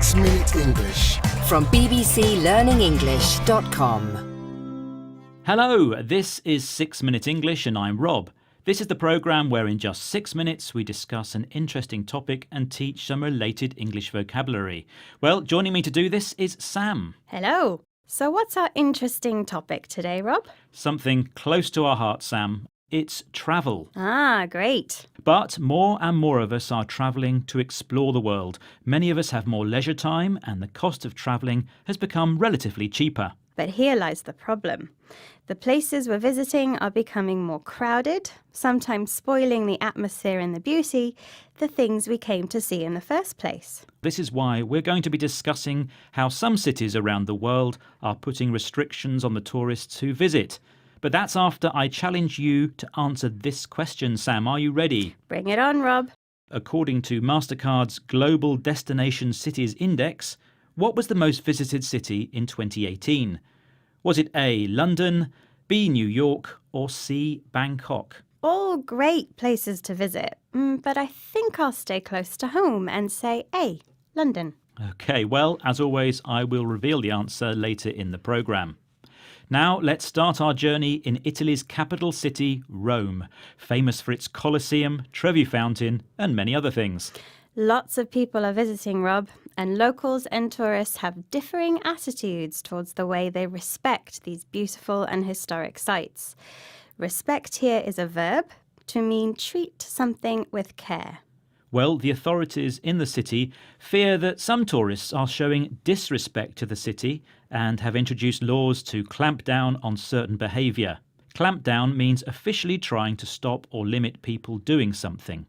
6 Minute English. From bbclearningenglish.com. Hello, this is 6 Minute English and I'm Rob. This is the programme where in just 6 minutes we discuss an interesting topic and teach some related English vocabulary. Well, joining me to do this is Sam. Hello. So what's our interesting topic today, Rob? Something close to our heart, Sam. It's travel. Ah, great. But more and more of us are travelling to explore the world. Many of us have more leisure time and the cost of travelling has become relatively cheaper. But here lies the problem. The places we're visiting are becoming more crowded, sometimes spoiling the atmosphere and the beauty, the things we came to see in the first place. This is why we're going to be discussing how some cities around the world are putting restrictions on the tourists who visit. But that's after I challenge you to answer this question, Sam. Are you ready? Bring it on, Rob. According to MasterCard's Global Destination Cities Index, what was the most visited city in 2018? Was it A, London, B, New York, or C, Bangkok? All great places to visit, but I think I'll stay close to home and say A, London. OK, well, as always, I will reveal the answer later in the programme. Now, let's start our journey in Italy's capital city, Rome, famous for its Colosseum, Trevi Fountain, and many other things. Lots of people are visiting, Rob, and locals and tourists have differing attitudes towards the way they respect these beautiful and historic sites. Respect here is a verb to mean treat something with care. Well, the authorities in the city fear that some tourists are showing disrespect to the city and have introduced laws to clamp down on certain behaviour. Clamp down means officially trying to stop or limit people doing something.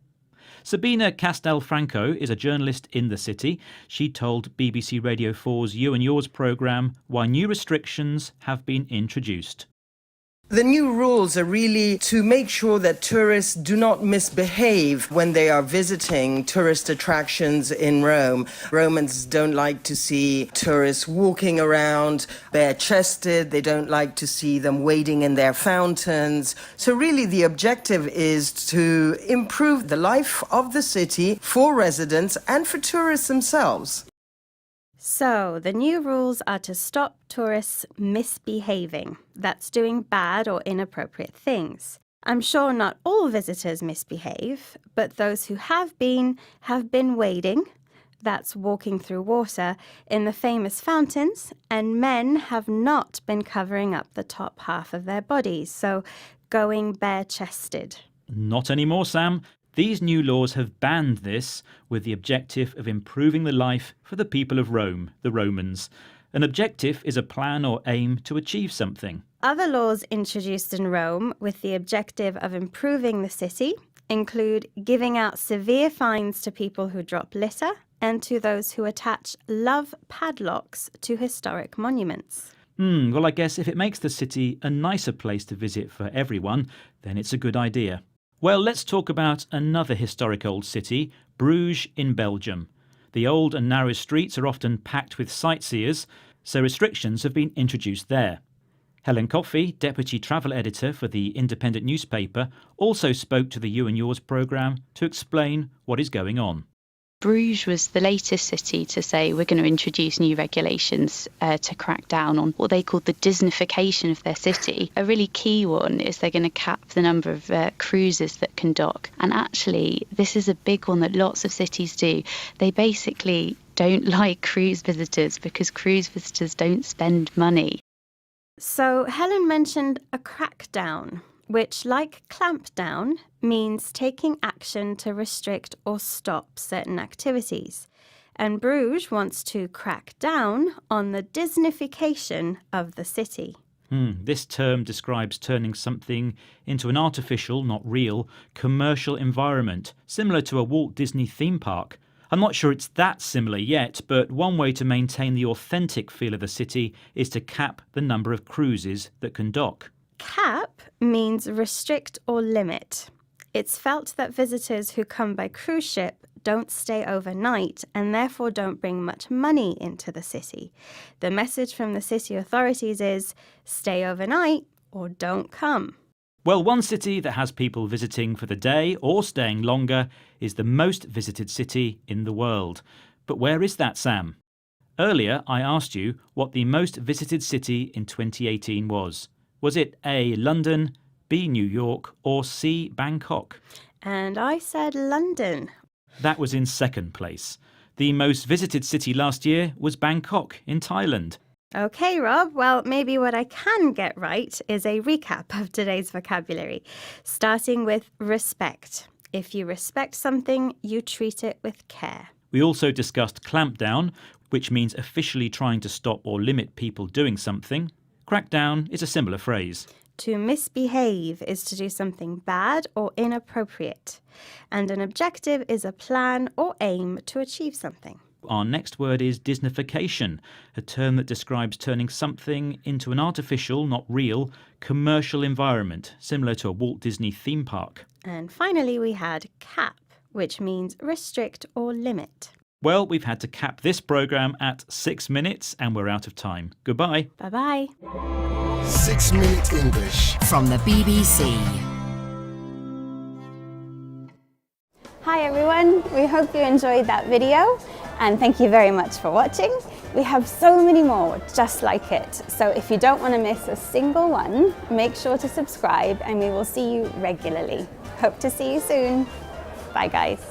Sabina Castelfranco is a journalist in the city. She told BBC Radio 4's You and Yours programme why new restrictions have been introduced. The new rules are really to make sure that tourists do not misbehave when they are visiting tourist attractions in Rome. Romans don't like to see tourists walking around bare-chested. They don't like to see them wading in their fountains. So really the objective is to improve the life of the city for residents and for tourists themselves. So, the new rules are to stop tourists misbehaving. That's doing bad or inappropriate things. I'm sure not all visitors misbehave, but those who have been wading, that's walking through water, in the famous fountains, and men have not been covering up the top half of their bodies, so going bare-chested. Not anymore, Sam. These new laws have banned this with the objective of improving the life for the people of Rome, the Romans. An objective is a plan or aim to achieve something. Other laws introduced in Rome with the objective of improving the city include giving out severe fines to people who drop litter and to those who attach love padlocks to historic monuments. Well, I guess if it makes the city a nicer place to visit for everyone, then it's a good idea. Well, let's talk about another historic old city, Bruges in Belgium. The old and narrow streets are often packed with sightseers, so restrictions have been introduced there. Helen Coffey, Deputy Travel Editor for the independent newspaper, also spoke to the You and Yours programme to explain what is going on. Bruges was the latest city to say we're going to introduce new regulations to crack down on what they called the Disneyfication of their city. A really key one is they're going to cap the number of cruises that can dock. And actually, this is a big one that lots of cities do. They basically don't like cruise visitors because cruise visitors don't spend money. So Helen mentioned a crackdown, which, like clamp down, means taking action to restrict or stop certain activities. And Bruges wants to crack down on the Disneyfication of the city. This term describes turning something into an artificial, not real, commercial environment, similar to a Walt Disney theme park. I'm not sure it's that similar yet, but one way to maintain the authentic feel of the city is to cap the number of cruises that can dock. Cap means restrict or limit. It's felt that visitors who come by cruise ship don't stay overnight and therefore don't bring much money into the city. The message from the city authorities is stay overnight or don't come. Well, one city that has people visiting for the day or staying longer is the most visited city in the world. But where is that, Sam? Earlier, I asked you what the most visited city in 2018 was. Was it A, London, B, New York, or C, Bangkok? And I said London. That was in second place. The most visited city last year was Bangkok in Thailand. Okay, Rob. Well, maybe what I can get right is a recap of today's vocabulary, starting with respect. If you respect something, you treat it with care. We also discussed clampdown, which means officially trying to stop or limit people doing something. Crackdown is a similar phrase. To misbehave is to do something bad or inappropriate. And an objective is a plan or aim to achieve something. Our next word is Disneyfication, a term that describes turning something into an artificial, not real, commercial environment, similar to a Walt Disney theme park. And finally, we had cap, which means restrict or limit. Well, we've had to cap this programme at 6 minutes and we're out of time. Goodbye. Bye-bye. 6 Minute English from the BBC. Hi everyone, we hope you enjoyed that video and thank you very much for watching. We have so many more just like it, so if you don't want to miss a single one, make sure to subscribe and we will see you regularly. Hope to see you soon. Bye guys.